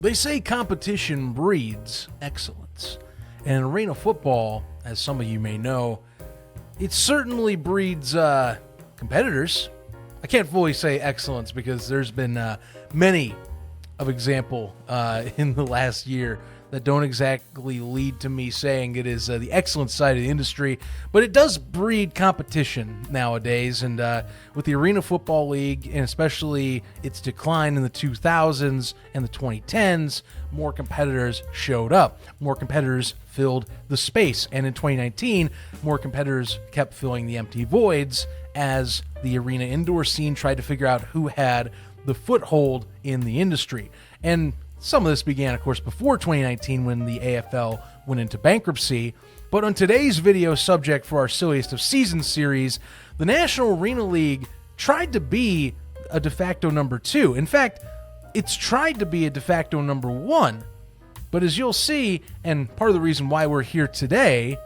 They say competition breeds excellence. And in arena football, as some of you may know, it certainly breeds competitors. I can't fully say excellence because there's been many of example in the last year that don't exactly lead to me saying it is the excellent side of the industry, but it does breed competition nowadays. And with the Arena Football League, and especially its decline in the 2000s and the 2010s, more competitors showed up. More competitors filled the space. And in 2019, more competitors kept filling the empty voids as the arena indoor scene tried to figure out who had the foothold in the industry. And some of this began, of course, before 2019 when the AFL went into bankruptcy. But on today's video subject for our Silliest of Seasons series, the National Arena League tried to be a de facto number 2. In fact, it's tried to be a de facto number 1. But as you'll see, and part of the reason why we're here today,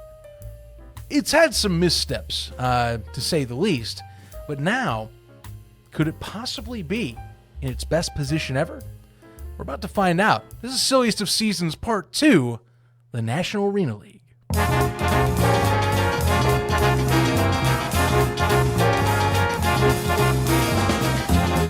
it's had some missteps, to say the least. But now, could it possibly be in its best position ever? We're about to find out. This is Silliest of Seasons Part 2, the National Arena League.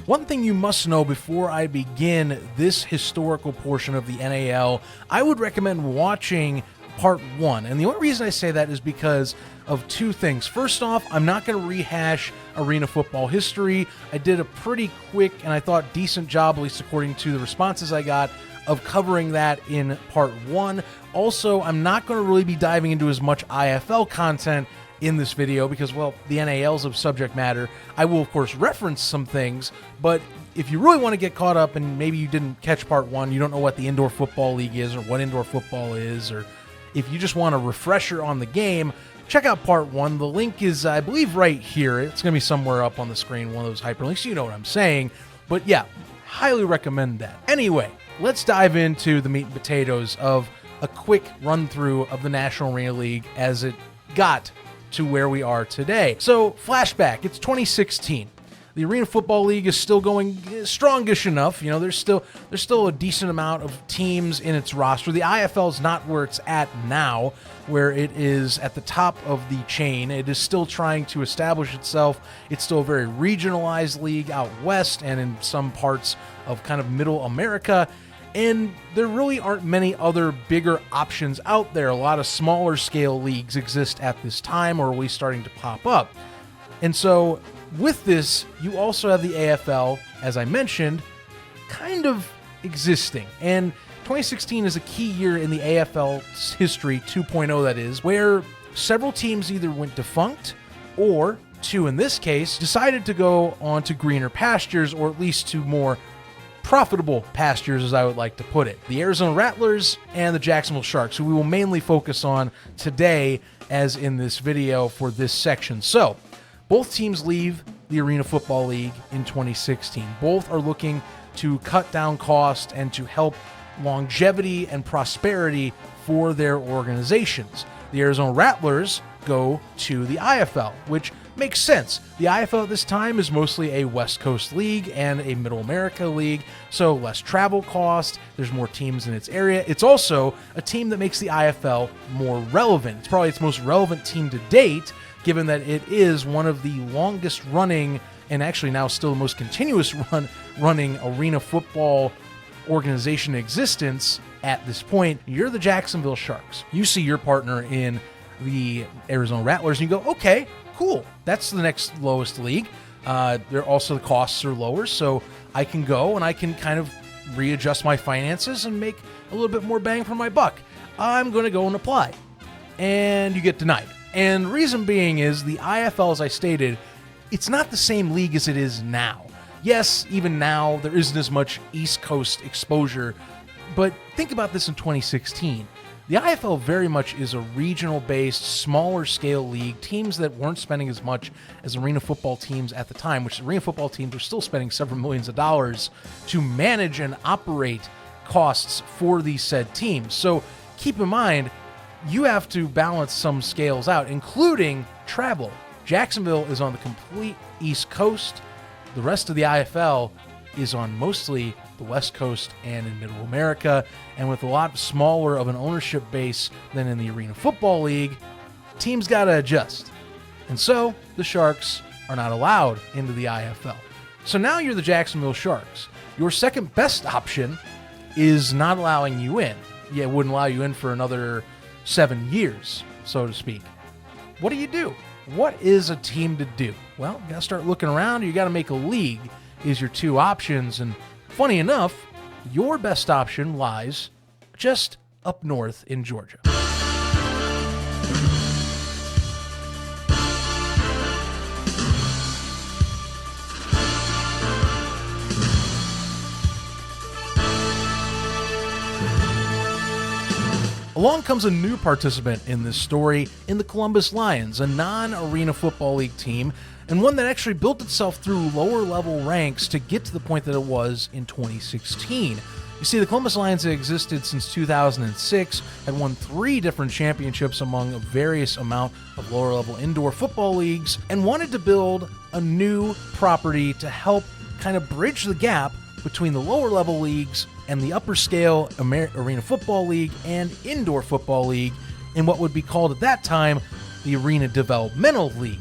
One thing you must know before I begin this historical portion of the NAL, I would recommend watching Part 1. And the only reason I say that is because of two things. First off, I'm not going to rehash arena football history. I did a pretty quick and I thought decent job, at least according to the responses I got, of covering that in Part 1. Also, I'm not going to really be diving into as much IFL content in this video because, well, the NAL's of subject matter. I will, of course, reference some things, but if you really want to get caught up and maybe you didn't catch Part 1, you don't know what the Indoor Football League is or what indoor football is, or if you just want a refresher on the game, check out Part 1. The link is, I believe, right here. It's going to be somewhere up on the screen, one of those hyperlinks. You know what I'm saying. But yeah, highly recommend that. Anyway, let's dive into the meat and potatoes of a quick run-through of the National Arena League as it got to where we are today. So, flashback. It's 2016. The Arena Football League is still going strongish enough. You know, there's still a decent amount of teams in its roster. The IFL is not where it's at now, where it is at the top of the chain. It is still trying to establish itself. It's still a very regionalized league out west and in some parts of kind of middle America. And there really aren't many other bigger options out there. A lot of smaller scale leagues exist at this time, or are at least starting to pop up. And so with this, you also have the AFL, as I mentioned, kind of existing. And 2016 is a key year in the AFL's history, 2.0 that is, where several teams either went defunct or, two in this case, decided to go on to greener pastures, or at least to more profitable pastures, as I would like to put it. The Arizona Rattlers and the Jacksonville Sharks, who we will mainly focus on today as in this video for this section. So, both teams leave the Arena Football League in 2016. Both are looking to cut down cost and to help longevity and prosperity for their organizations. The Arizona Rattlers go to the IFL, which makes sense. The IFL at this time is mostly a West Coast league and a Middle America league, so less travel cost, there's more teams in its area. It's also a team that makes the IFL more relevant. It's probably its most relevant team to date, given that it is one of the longest running, and actually now still the most continuous running arena football organization in existence at this point. You're the Jacksonville Sharks. You see your partner in the Arizona Rattlers, and you go, okay, cool. That's the next lowest league. There also the costs are lower, so I can go and I can kind of readjust my finances and make a little bit more bang for my buck. I'm going to go and apply. And you get denied. And reason being is the IFL, as I stated, it's not the same league as it is now. Yes, even now, there isn't as much East Coast exposure, but think about this in 2016. The IFL very much is a regional-based, smaller-scale league, teams that weren't spending as much as arena football teams at the time, which arena football teams were still spending several millions of dollars to manage and operate costs for these said teams. So keep in mind, you have to balance some scales out, including travel. Jacksonville is on the complete East Coast. The rest of the IFL is on mostly the West Coast and in Middle America, and with a lot smaller of an ownership base than in the Arena Football League, teams got to adjust. And so the Sharks are not allowed into the IFL. So now you're the Jacksonville Sharks. Your second best option is not allowing you in. Yeah, it wouldn't allow you in for another 7 years, so to speak. What do? What is a team to do? Well, you got to start looking around, or you got to make a league is your two options. And funny enough, your best option lies just up north in Georgia. Along comes a new participant in this story in the Columbus Lions, a non-Arena Football League team, and one that actually built itself through lower-level ranks to get to the point that it was in 2016. You see, the Columbus Lions had existed since 2006, had won 3 different championships among a various amount of lower-level indoor football leagues, and wanted to build a new property to help kind of bridge the gap between the lower-level leagues and the upper-scale Arena Football League and Indoor Football League in what would be called at that time the Arena Developmental League.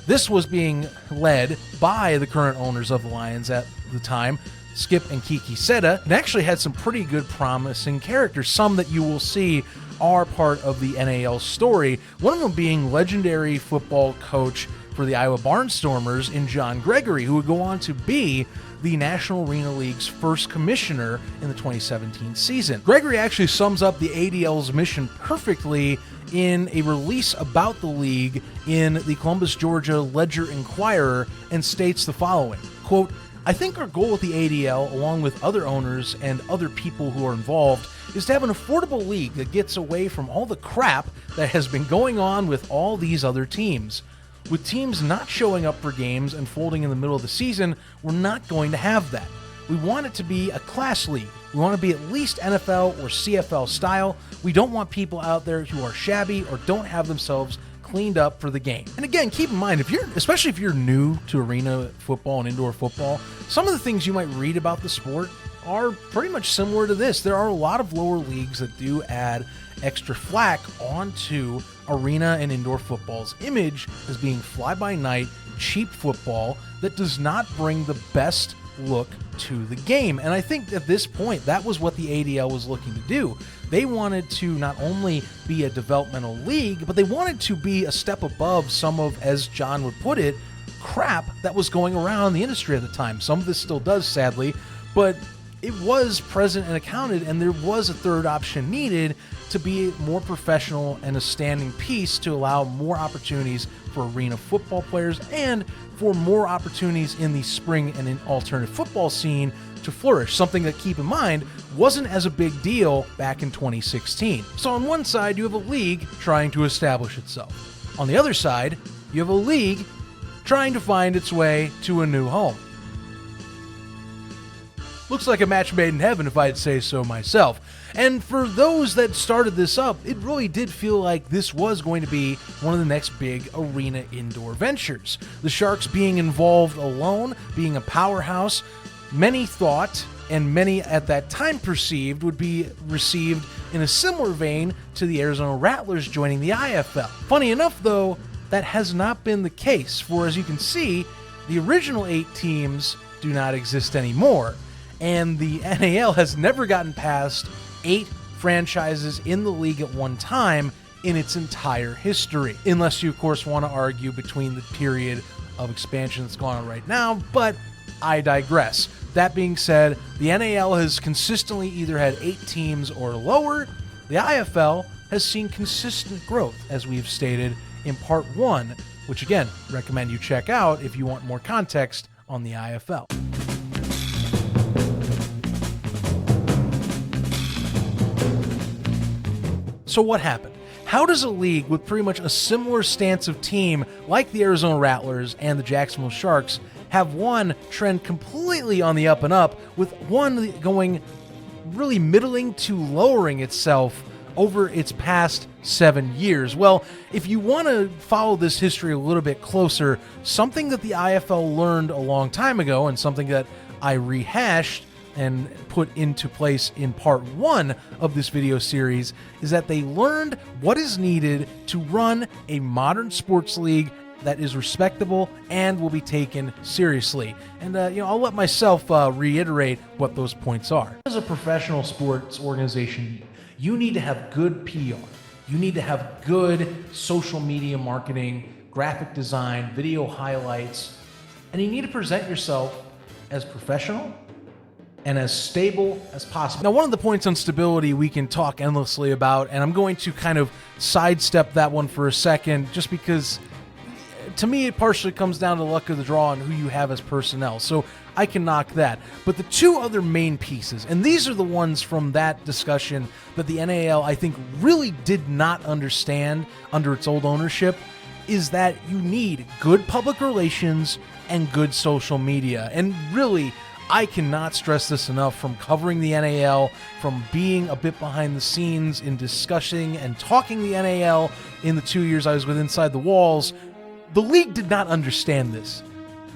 This was being led by the current owners of the Lions at the time, Skip and Kiki Seta, and actually had some pretty good promising characters. Some that you will see are part of the NAL story, one of them being legendary football coach for the Iowa Barnstormers in John Gregory, who would go on to be the National Arena League's first commissioner in the 2017 season. Gregory actually sums up the ADL's mission perfectly in a release about the league in the Columbus, Georgia Ledger-Inquirer, and states the following, quote, "I think our goal with the ADL, along with other owners and other people who are involved, is to have an affordable league that gets away from all the crap that has been going on with all these other teams. With teams not showing up for games and folding in the middle of the season, we're not going to have that. We want it to be a class league. We want to be at least NFL or CFL style. We don't want people out there who are shabby or don't have themselves cleaned up for the game." And again, keep in mind, especially if you're new to arena football and indoor football, some of the things you might read about the sport are pretty much similar to this. There are a lot of lower leagues that do add extra flack onto arena and indoor football's image as being fly-by-night, cheap football that does not bring the best look to the game. And I think at this point, that was what the ADL was looking to do. They wanted to not only be a developmental league, but they wanted to be a step above some of, as John would put it, crap that was going around the industry at the time. Some of this still does, sadly, but it was present and accounted, and there was a third option needed to be more professional and a standing piece to allow more opportunities for arena football players and for more opportunities in the spring and in alternative football scene to flourish, something that, keep in mind, wasn't as a big deal back in 2016. So on one side, you have a league trying to establish itself. On the other side, you have a league trying to find its way to a new home. Looks like a match made in heaven, if I'd say so myself. And for those that started this up, it really did feel like this was going to be one of the next big arena indoor ventures. The Sharks being involved alone, being a powerhouse, many thought, and many at that time perceived, would be received in a similar vein to the Arizona Rattlers joining the IFL. Funny enough, though, that has not been the case, for as you can see, the original 8 teams do not exist anymore. And the NAL has never gotten past 8 franchises in the league at one time in its entire history. Unless you, of course, want to argue between the period of expansion that's going on right now, but I digress. That being said, the NAL has consistently either had 8 teams or lower. The IFL has seen consistent growth, as we've stated in part 1, which again, recommend you check out if you want more context on the IFL. So what happened? How does a league with pretty much a similar stance of team like the Arizona Rattlers and the Jacksonville Sharks have one trend completely on the up and up, with one going really middling to lowering itself over its past 7 years? Well, if you want to follow this history a little bit closer, something that the IFL learned a long time ago, and something that I rehashed and put into place in part 1 of this video series is that they learned what is needed to run a modern sports league that is respectable and will be taken seriously. And I'll let myself reiterate what those points are. As a professional sports organization, you need to have good PR. You need to have good social media marketing, graphic design, video highlights, and you need to present yourself as professional and as stable as possible. Now, one of the points on stability we can talk endlessly about, and I'm going to kind of sidestep that one for a second, just because to me it partially comes down to luck of the draw and who you have as personnel, so I can knock that. But the two other main pieces, and these are the ones from that discussion that the NAL, I think, really did not understand under its old ownership, is that you need good public relations and good social media. And really, I cannot stress this enough from covering the NAL, from being a bit behind the scenes in discussing and talking the NAL in the 2 years I was with Inside the Walls. The league did not understand this.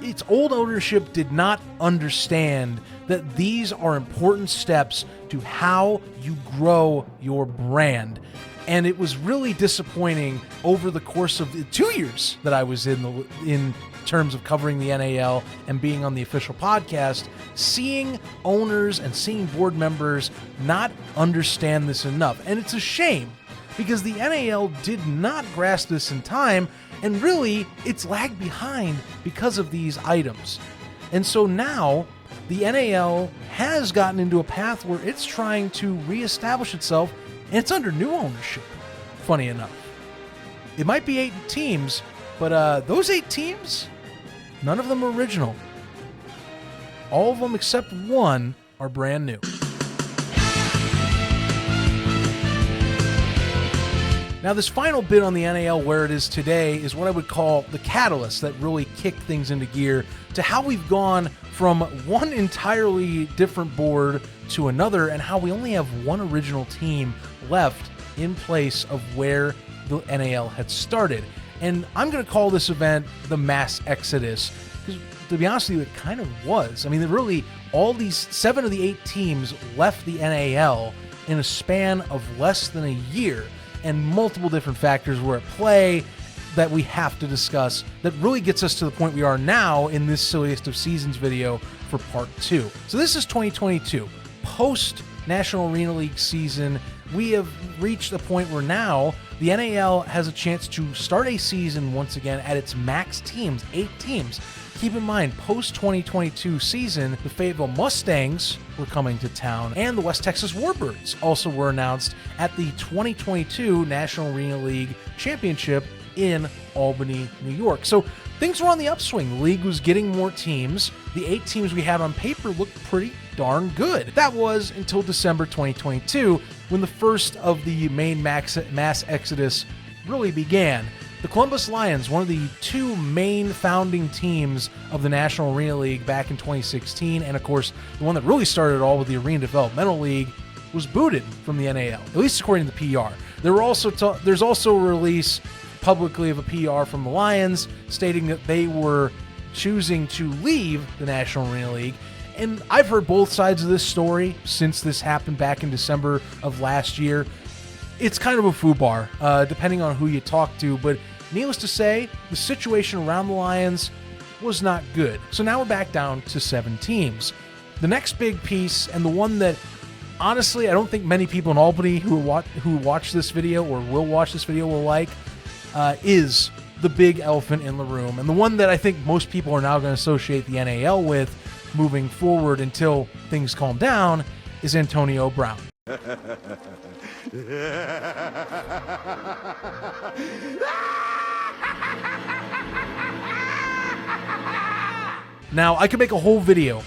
Its old ownership did not understand that these are important steps to how you grow your brand. And it was really disappointing over the course of the 2 years that I was in terms of covering the NAL and being on the official podcast, seeing owners and seeing board members not understand this enough. And it's a shame, because the NAL did not grasp this in time, and really, it's lagged behind because of these items. And so now, the NAL has gotten into a path where it's trying to reestablish itself, and it's under new ownership, funny enough. It might be 8 teams, but those 8 teams, none of them are original. All of them except one are brand new. Now, this final bit on the NAL where it is today is what I would call the catalyst that really kicked things into gear to how we've gone from one entirely different board to another, and how we only have one original team left in place of where the NAL had started. And I'm going to call this event the mass exodus, because to be honest with you, it kind of was. I mean, really, all these 7 of the 8 teams left the NAL in a span of less than a year. And multiple different factors were at play that we have to discuss that really gets us to the point we are now in this Silliest of Seasons video for part 2. So this is 2022. Post National Arena League season, we have reached a point where now the NAL has a chance to start a season once again at its max teams, 8 teams. Keep in mind, post-2022 season, the Fayetteville Mustangs were coming to town, and the West Texas Warbirds also were announced at the 2022 National Arena League Championship in Albany, New York. So things were on the upswing. The league was getting more teams. The 8 teams we had on paper looked pretty darn good. That was until December 2022, when the first of the main mass exodus really began. The Columbus Lions, one of the 2 main founding teams of the National Arena League back in 2016, and of course, the one that really started it all with the Arena Developmental League, was booted from the NAL, at least according to the PR. There's also a release publicly of a PR from the Lions stating that they were choosing to leave the National Arena League. And I've heard both sides of this story since this happened back in December of last year. It's kind of a foobar, depending on who you talk to, but needless to say, the situation around the Lions was not good. So now we're back down to 7 teams. The next big piece, and the one that honestly I don't think many people in Albany who watch this video or will watch this video will like, is the big elephant in the room, and the one that I think most people are now going to associate the NAL with moving forward until things calm down, is Antonio Brown. Now, I could make a whole video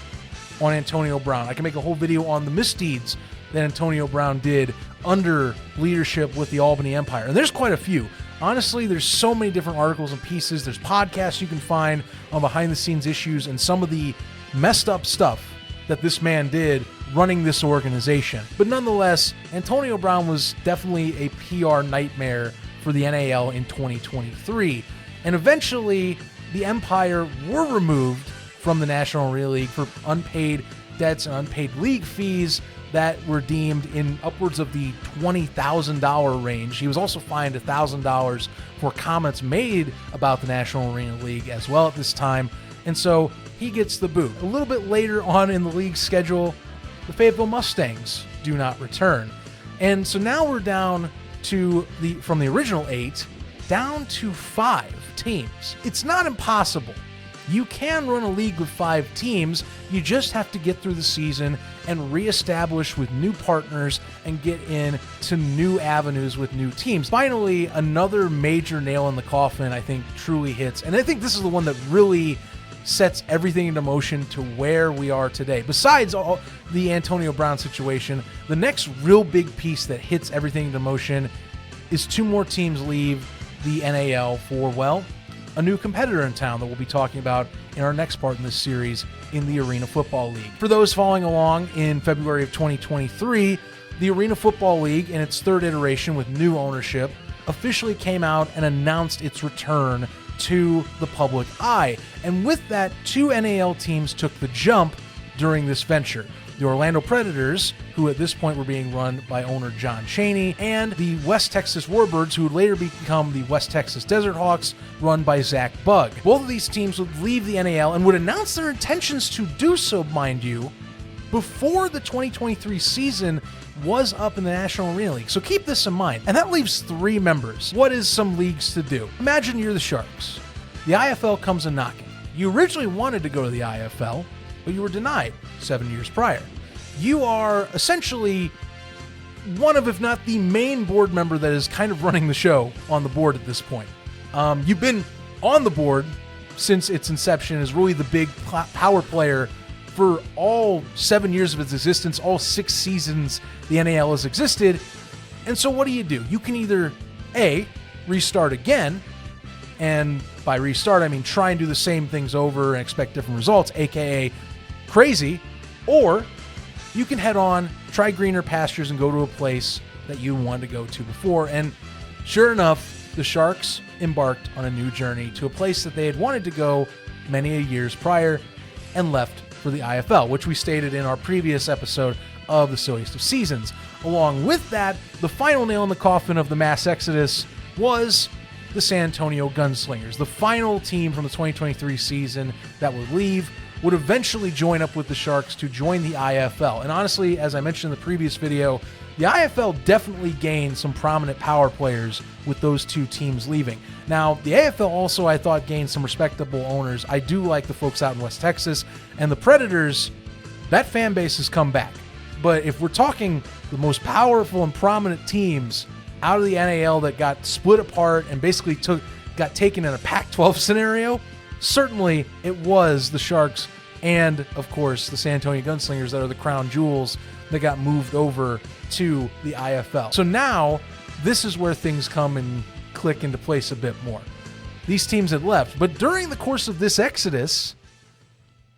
on Antonio Brown. I can make a whole video on the misdeeds that Antonio Brown did under leadership with the Albany Empire. And there's quite a few. Honestly, there's so many different articles and pieces. There's podcasts you can find on behind-the-scenes issues and some of the messed up stuff that this man did running this organization. But nonetheless, Antonio Brown was definitely a PR nightmare for the NAL in 2023. And eventually, the Empire were removed from the National Arena League for unpaid debts and unpaid league fees that were deemed in upwards of the $20,000 range. He was also fined $1,000 for comments made about the National Arena League as well at this time, and so he gets the boot. A little bit later on in the league schedule, the Fayetteville Mustangs do not return. And so now we're down to from the original 8 down to 5 teams. It's not impossible. You can run a league with 5 teams. You just have to get through the season and reestablish with new partners and get into new avenues with new teams. Finally, another major nail in the coffin, I think, truly hits. And I think this is the one that really sets everything into motion to where we are today. Besides all the Antonio Brown situation, the next real big piece that hits everything into motion is 2 more teams leave the NAL for, well, a new competitor in town that we'll be talking about in our next part in this series in the Arena Football League. For those following along, in February of 2023, the Arena Football League, in its 3rd iteration with new ownership, officially came out and announced its return to the public eye. And with that, 2 NAL teams took the jump during this venture. The Orlando Predators, who at this point were being run by owner John Chaney, and the West Texas Warbirds, who would later become the West Texas Desert Hawks, run by Zach Bugg. Both of these teams would leave the NAL and would announce their intentions to do so, mind you, before the 2023 season was up in the National Arena League. So keep this in mind. And that leaves 3 members. What is some leagues to do? Imagine you're the Sharks. The IFL comes a knocking. You originally wanted to go to the IFL, but you were denied 7 years prior. You are essentially one of, if not the main board member that is kind of running the show on the board at this point. You've been on the board since its inception, as really the big power player for all 7 years of its existence, all 6 seasons the NAL has existed. And so what do? You can either A, restart again, and by restart I mean try and do the same things over and expect different results, aka crazy, or you can head on, try greener pastures, and go to a place that you wanted to go to before. And sure enough, the Sharks embarked on a new journey to a place that they had wanted to go many years prior and left for the IFL, which we stated in our previous episode of the Silliest of Seasons. Along with that, the final nail in the coffin of the mass exodus was the San Antonio Gunslingers. The final team from the 2023 season that would leave would eventually join up with the Sharks to join the IFL. And honestly, as I mentioned in the previous video, the IFL definitely gained some prominent power players with those 2 teams leaving. Now, the AFL also, I thought, gained some respectable owners. I do like the folks out in West Texas, and the Predators, that fan base has come back. But if we're talking the most powerful and prominent teams out of the NAL that got split apart and basically got taken in a Pac-12 scenario, certainly it was the Sharks and, of course, the San Antonio Gunslingers that are the crown jewels that got moved over to the IFL. So now, this is where things come and click into place a bit more. These teams had left, but during the course of this exodus,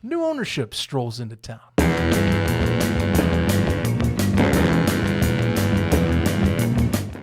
new ownership strolls into town.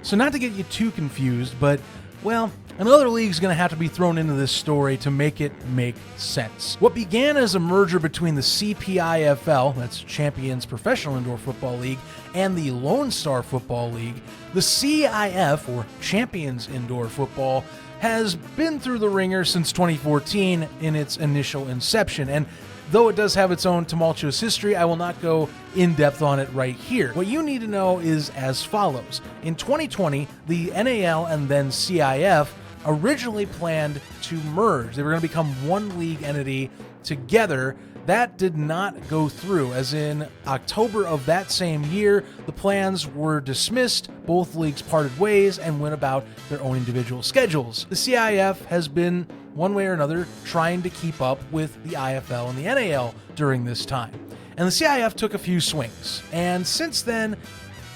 So not to get you too confused, but, well, another league's going to have to be thrown into this story to make it make sense. What began as a merger between the CPIFL, that's Champions Professional Indoor Football League, and the Lone Star Football League, the CIF, or Champions Indoor Football, has been through the ringer since 2014 in its initial inception. And though it does have its own tumultuous history, I will not go in depth on it right here. What you need to know is as follows. In 2020, the NAL and then CIF originally planned to merge. They were going to become one league entity together. That did not go through, as in October of that same year, the plans were dismissed, both leagues parted ways and went about their own individual schedules. The CIF has been, one way or another, trying to keep up with the IFL and the NAL during this time. And the CIF took a few swings. And since then,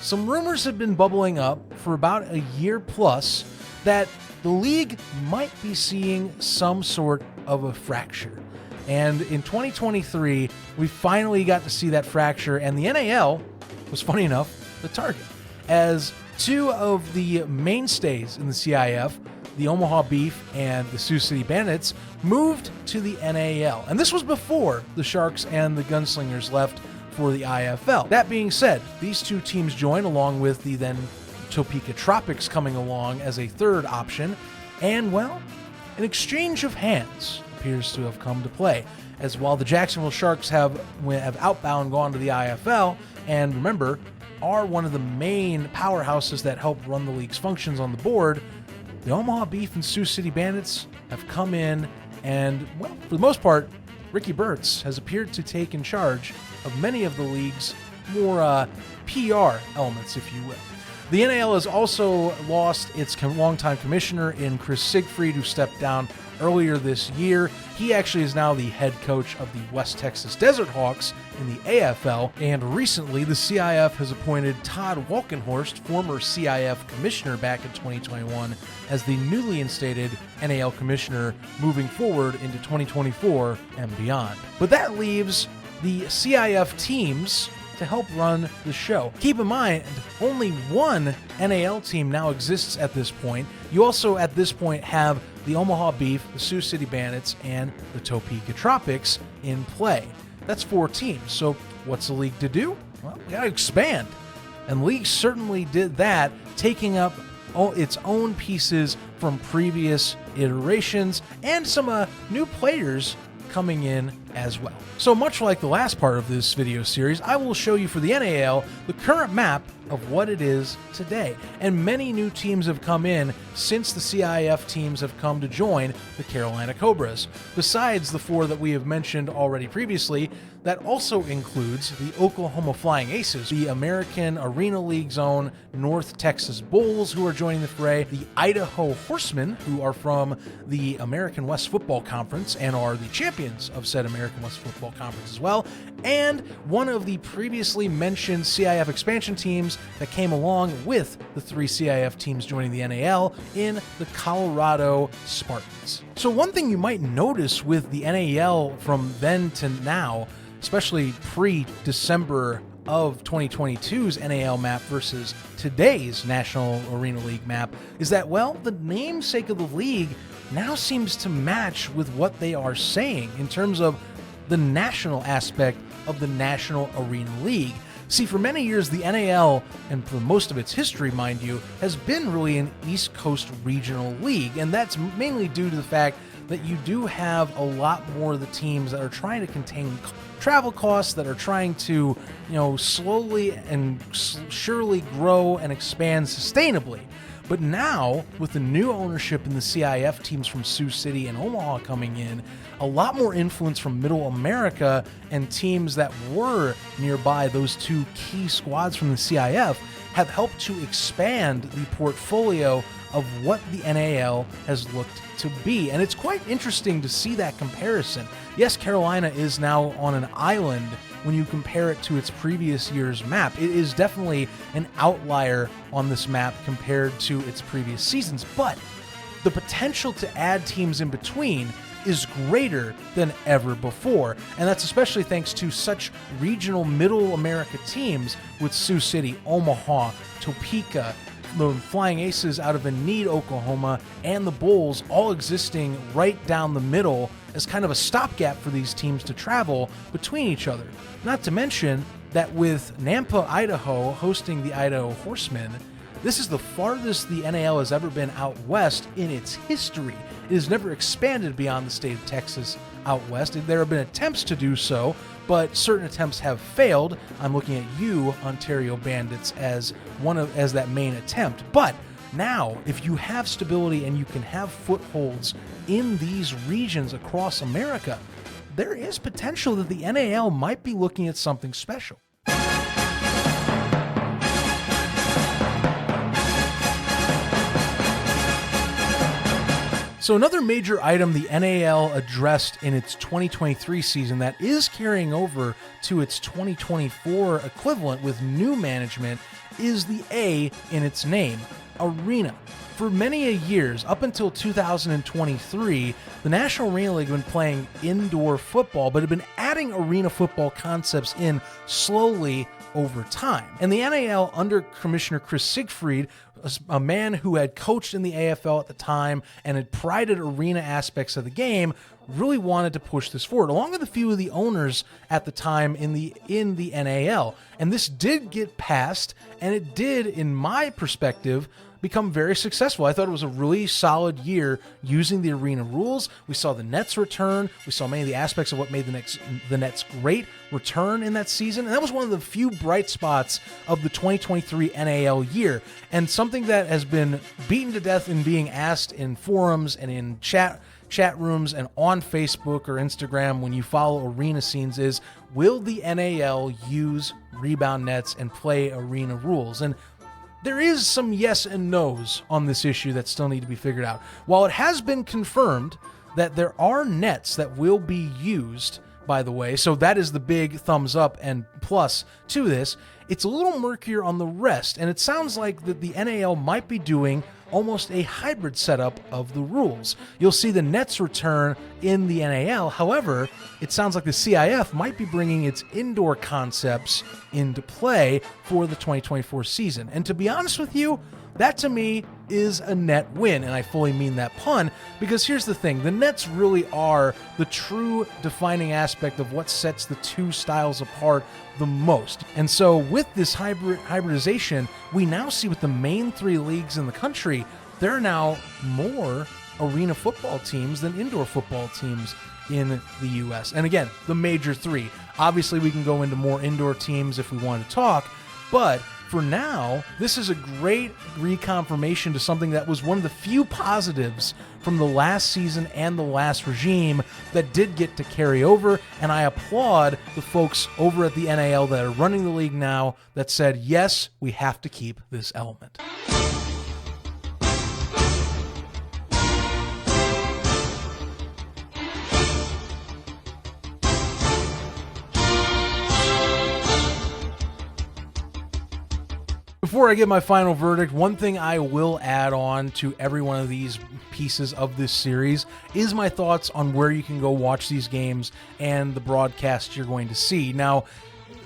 some rumors have been bubbling up for about a year plus that the league might be seeing some sort of a fracture. And in 2023, we finally got to see that fracture, and the NAL was, funny enough, the target. As 2 of the mainstays in the CIF, the Omaha Beef and the Sioux City Bandits moved to the NAL. And this was before the Sharks and the Gunslingers left for the IFL. That being said, these two teams joined along with the then Topeka Tropics coming along as a third option. And, well, an exchange of hands appears to have come to play, as while the Jacksonville Sharks have outbound gone to the IFL, and remember, are one of the main powerhouses that help run the league's functions on the board, the Omaha Beef and Sioux City Bandits have come in, and, well, for the most part, Ricky Burtz has appeared to take in charge of many of the league's more PR elements, if you will. The NAL has also lost its longtime commissioner in Chris Siegfried, who stepped down earlier this year. He actually is now the head coach of the West Texas Desert Hawks in the AFL, and recently the CIF has appointed Todd Walkenhorst, former CIF commissioner back in 2021, as the newly instated NAL commissioner moving forward into 2024 and beyond. But that leaves the CIF teams to help run the show. Keep in mind, only one NAL team now exists at this point. You also, at this point, have the Omaha Beef, the Sioux City Bandits, and the Topeka Tropics in play. That's 4 teams. So what's the league to do? Well, we gotta expand. And the league certainly did that, taking up its own pieces from previous iterations and some new players coming in as well. So much like the last part of this video series, I will show you for the NAL the current map of what it is today. And many new teams have come in since the CIF teams have come to join the Carolina Cobras. Besides the 4 that we have mentioned already previously, that also includes the Oklahoma Flying Aces, the American Arena League's own North Texas Bulls, who are joining the fray, the Idaho Horsemen, who are from the American West Football Conference and are the champions of said American West Football Conference as well, and one of the previously mentioned CIF expansion teams that came along with the 3 CIF teams joining the NAL in the Colorado Spartans. So one thing you might notice with the NAL from then to now, especially pre-December of 2022's NAL map versus today's National Arena League map, is that, well, the namesake of the league now seems to match with what they are saying in terms of the national aspect of the National Arena League. See, for many years, the NAL, and for most of its history, mind you, has been really an East Coast regional league, and that's mainly due to the fact that you do have a lot more of the teams that are trying to contain travel costs, that are trying to, slowly and surely grow and expand sustainably. But now, with the new ownership in the CIF teams from Sioux City and Omaha coming in, a lot more influence from Middle America and teams that were nearby, those 2 key squads from the CIF, have helped to expand the portfolio of what the NAL has looked to be. And it's quite interesting to see that comparison. Yes, Carolina is now on an island when you compare it to its previous year's map. It is definitely an outlier on this map compared to its previous seasons, but the potential to add teams in between is greater than ever before, and that's especially thanks to such regional Middle America teams with Sioux City, Omaha, Topeka, the Flying Aces out of Enid, Oklahoma, and the Bulls all existing right down the middle as kind of a stopgap for these teams to travel between each other. Not to mention that with Nampa, Idaho hosting the Idaho Horsemen, this is the farthest the NAL has ever been out west in its history. It has never expanded beyond the state of Texas out west. There have been attempts to do so, but certain attempts have failed. I'm looking at you, Ontario Bandits, as that main attempt. But now, if you have stability and you can have footholds in these regions across America, there is potential that the NAL might be looking at something special. So another major item the NAL addressed in its 2023 season that is carrying over to its 2024 equivalent with new management is the A in its name, Arena. For many years, up until 2023, the National Arena League had been playing indoor football, but had been adding arena football concepts in slowly over time. And the NAL, under Commissioner Chris Siegfried, a man who had coached in the AFL at the time and had prided arena aspects of the game, really wanted to push this forward, along with a few of the owners at the time in the NAL. And this did get passed, and it did, in my perspective, become very successful. I thought it was a really solid year using the arena rules. We saw the Nets return. We saw many of the aspects of what made the Nets great return in that season. And that was one of the few bright spots of the 2023 NAL year. And something that has been beaten to death in being asked in forums and in chat rooms and on Facebook or Instagram when you follow arena scenes is, will the NAL use rebound nets and play arena rules? And there is some yes and no's on this issue that still need to be figured out. While it has been confirmed that there are nets that will be used, by the way, so that is the big thumbs up and plus to this, it's a little murkier on the rest, and it sounds like that the NAL might be doing almost a hybrid setup of the rules. You'll see the Nets return in the NAL. However, it sounds like the CIF might be bringing its indoor concepts into play for the 2024 season. And to be honest with you, that to me is a net win, and I fully mean that pun, because here's the thing, the nets really are the true defining aspect of what sets the two styles apart the most. And so with this hybridization, we now see with the main three leagues in the country, there are now more arena football teams than indoor football teams in the US. And again, the major three. Obviously, we can go into more indoor teams if we want to talk, but for now, this is a great reconfirmation to something that was one of the few positives from the last season and the last regime that did get to carry over, and I applaud the folks over at the NAL that are running the league now that said, yes, we have to keep this element. Before I give my final verdict, one thing I will add on to every one of these pieces of this series is my thoughts on where you can go watch these games and the broadcasts you're going to see. Now,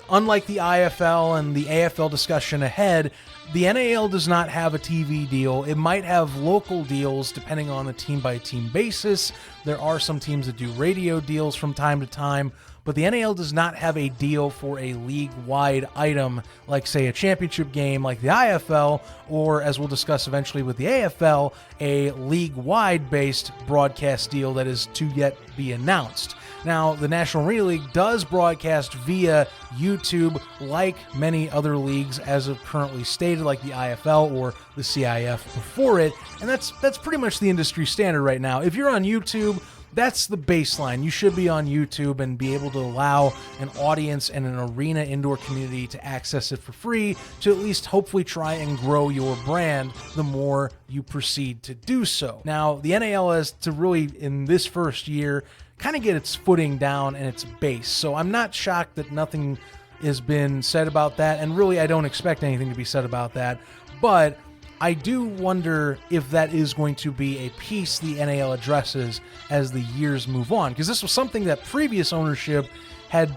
unlike the IFL and the AFL discussion ahead, the NAL does not have a TV deal. It might have local deals depending on the team-by-team basis. There are some teams that do radio deals from time to time, but the NAL does not have a deal for a league-wide item like, say, a championship game like the IFL, or, as we'll discuss eventually with the AFL, a league-wide based broadcast deal that is to yet be announced. Now, the National Arena League does broadcast via YouTube like many other leagues as of currently stated, like the IFL or the CIF before it, and that's pretty much the industry standard right now. If you're on YouTube, that's the baseline. You should be on YouTube and be able to allow an audience and an arena indoor community to access it for free, to at least hopefully try and grow your brand the more you proceed to do so. Now, the NAL has to really, in this first year, kind of get its footing down and its base. So I'm not shocked that nothing has been said about that, and really I don't expect anything to be said about that. But I do wonder if that is going to be a piece the NAL addresses as the years move on, because this was something that previous ownership had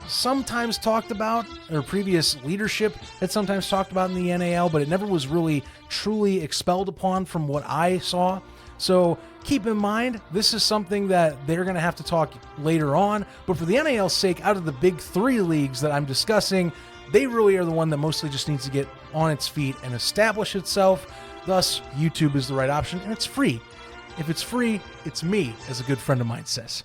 sometimes talked about, or previous leadership had sometimes talked about in the NAL, but it never was really truly expelled upon from what I saw. So keep in mind, this is something that they're going to have to talk later on, but for the NAL's sake, out of the big three leagues that I'm discussing, they really are the one that mostly just needs to get on its feet and establish itself. Thus, YouTube is the right option, and it's free. If it's free, it's me, as a good friend of mine says.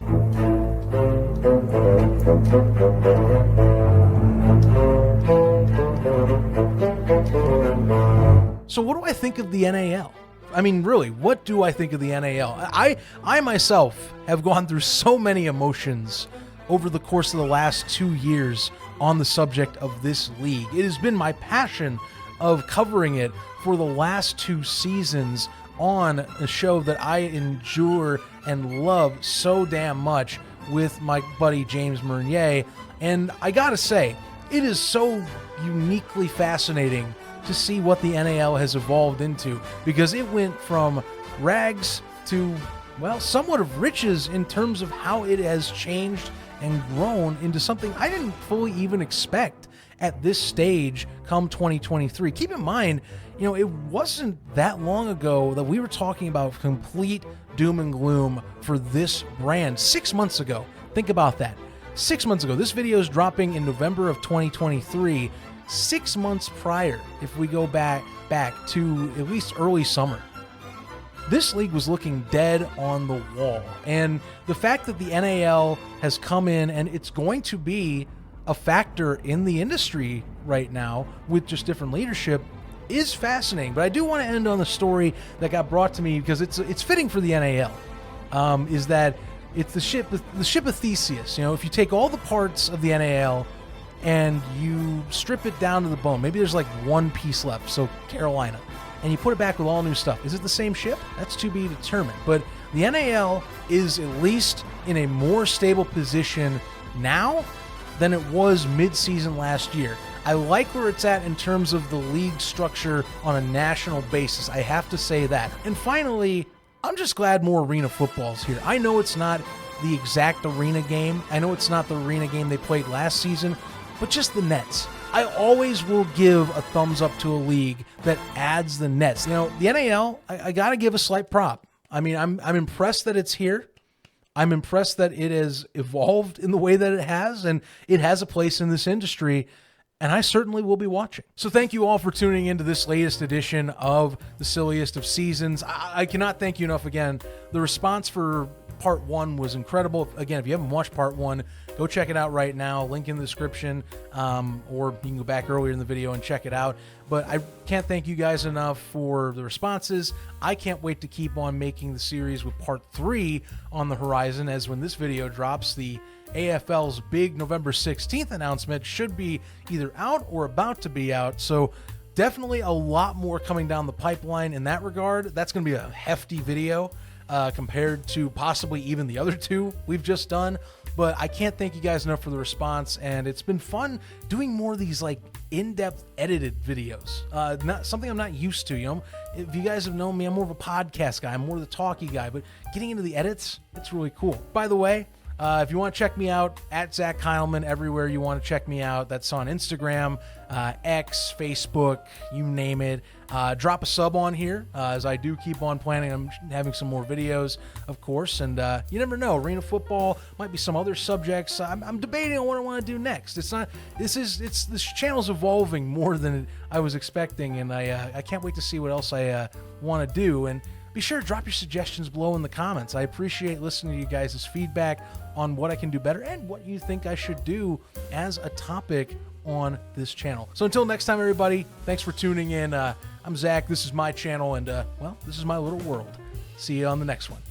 So what do I think of the NAL? I mean, really, what do I think of the NAL? I myself have gone through so many emotions over the course of the last 2 years on the subject of this league. It has been my passion of covering it for the last 2 seasons on a show that I endure and love so damn much with my buddy James Meunier. And I gotta say, it is so uniquely fascinating to see what the NAL has evolved into, because it went from rags to, well, somewhat of riches in terms of how it has changed and grown into something I didn't fully even expect. at this stage come 2023. Keep in mind, it wasn't that long ago that we were talking about complete doom and gloom for this brand. 6 months ago. Think about that. 6 months ago. This video is dropping in November of 2023. 6 months prior, if we go back to at least early summer, this league was looking dead on the wall. And the fact that the NAL has come in and it's going to be a factor in the industry right now with just different leadership is fascinating. But I do want to end on the story that got brought to me because it's fitting for the NAL. Is that it's the ship of Theseus. If you take all the parts of the NAL and you strip it down to the bone, maybe there's like one piece left, so Carolina, and you put it back with all new stuff. Is it the same ship? That's to be determined. But the NAL is at least in a more stable position now than it was mid-season last year. I like where it's at in terms of the league structure on a national basis. I have to say that. And finally, I'm just glad more arena football's here. I know it's not the exact arena game. I know it's not the arena game they played last season, but just the nets. I always will give a thumbs up to a league that adds the nets. The NAL, I got to give a slight prop. I mean, I'm impressed that it's here. I'm impressed that it has evolved in the way that it has, and it has a place in this industry, and I certainly will be watching. So thank you all for tuning into this latest edition of the Silliest of Seasons. I cannot thank you enough again. The response for Part 1 was incredible. Again, if you haven't watched Part 1, go check it out right now. Link in the description, or you can go back earlier in the video and check it out. But I can't thank you guys enough for the responses. I can't wait to keep on making the series with Part 3 on the horizon, as when this video drops, the AFL's big November 16th announcement should be either out or about to be out. So definitely a lot more coming down the pipeline in that regard. That's going to be a hefty video compared to possibly even the other two we've just done. But I can't thank you guys enough for the response, and it's been fun doing more of these like in-depth edited videos. Not something I'm not used to. If you guys have known me, I'm more of a podcast guy. I'm more the talky guy, but getting into the edits, it's really cool. By the way, if you want to check me out, at Zach Keilman, everywhere you want to check me out. That's on Instagram, X, Facebook, you name it. Drop a sub on here, as I do keep on planning on having some more videos, of course. And you never know, arena football might be some other subjects. I'm debating on what I want to do next. This channel's evolving more than I was expecting, and I can't wait to see what else I want to do. And be sure to drop your suggestions below in the comments. I appreciate listening to you guys' feedback on what I can do better and what you think I should do as a topic on this channel. So until next time, everybody, thanks for tuning in. I'm Zach. This is my channel, and well, this is my little world. See you on the next one.